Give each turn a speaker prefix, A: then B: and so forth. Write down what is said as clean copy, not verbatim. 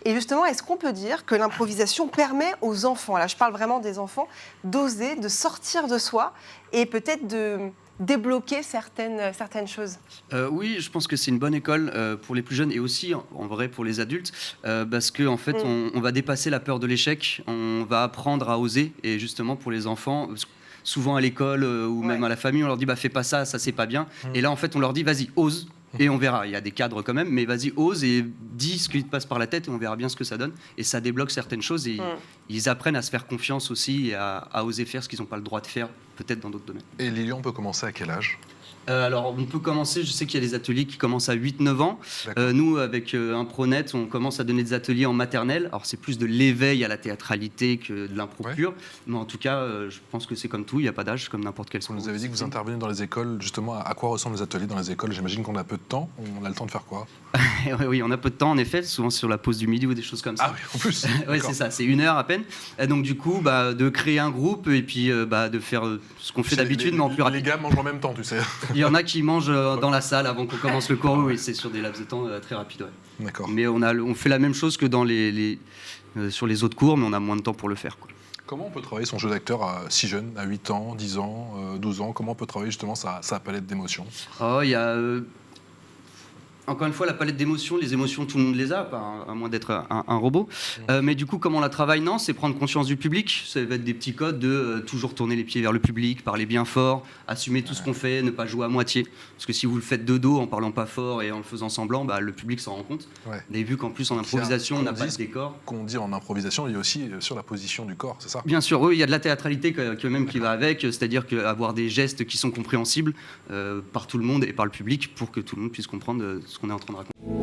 A: Et justement, est-ce qu'on peut dire que l'improvisation permet aux enfants, là je parle vraiment des enfants, d'oser, de sortir de soi et peut-être de débloquer certaines choses?
B: Oui, je pense que c'est une bonne école pour les plus jeunes et aussi en vrai pour les adultes parce que en fait on va dépasser la peur de l'échec, on va apprendre à oser et justement pour les enfants souvent à l'école ou même à la famille on leur dit bah fais pas ça, ça c'est pas bien et là en fait on leur dit vas-y ose et on verra, il y a des cadres quand même mais vas-y ose et dis ce qui te passe par la tête et on verra bien ce que ça donne et ça débloque certaines choses et ils apprennent à se faire confiance aussi et à oser faire ce qu'ils n'ont pas le droit de faire peut-être dans d'autres domaines.
C: Et Lilian peut commencer à quel âge?
B: Alors, on peut commencer, je sais qu'il y a des ateliers qui commencent à 8-9 ans.
C: D'accord.
B: Nous, avec Impronet, on commence à donner des ateliers en maternelle. Alors, c'est plus de l'éveil à la théâtralité que de l'impro pure. Mais en tout cas, je pense que c'est comme tout, il n'y a pas d'âge, comme n'importe quel
C: Vous
B: sport.
C: nous avez dit que vous intervenez dans les écoles, justement, à quoi ressemblent les ateliers dans les écoles? J'imagine qu'on a peu de temps, on a le temps de faire quoi?
B: Oui, on a peu de temps, en effet, souvent sur la pause du midi ou des choses comme ça.
C: Ah oui, en plus.
B: Oui, c'est ça, c'est 1 heure à peine. Et donc, du coup, de créer un groupe et puis de faire ce qu'on fait d'habitude, mais en plus rapide.
C: Les gars mangent en même temps, tu sais.
B: Il y en a qui mangent dans la salle avant qu'on commence le cours, oui, c'est sur des laps de temps très rapides. Ouais.
C: D'accord.
B: Mais on fait la même chose que sur les autres cours, mais on a moins de temps pour le faire, quoi.
C: Comment on peut travailler son jeu d'acteur si jeune, à 8 ans, 10 ans, 12 ans? Comment on peut travailler justement sa palette d'émotions?
B: Oh, il y a... Encore une fois, la palette d'émotions, les émotions, tout le monde les a, à moins d'être un robot. Mais du coup, comment on la travaille? Non, c'est prendre conscience du public. Ça va être des petits codes de toujours tourner les pieds vers le public, parler bien fort, assumer tout ce qu'on fait, ne pas jouer à moitié. Parce que si vous le faites de dos, en parlant pas fort et en le faisant semblant, le public s'en rend compte.
C: Ouais.
B: Vous avez vu qu'en plus, en improvisation, on n'a pas de décor.
C: Qu'on dit en improvisation, il y a aussi sur la position du corps, c'est ça?
B: Bien sûr, oui, il y a de la théâtralité qui va avec, c'est-à-dire avoir des gestes qui sont compréhensibles par tout le monde et par le public pour que tout le monde puisse comprendre ce qu'on est en train de raconter.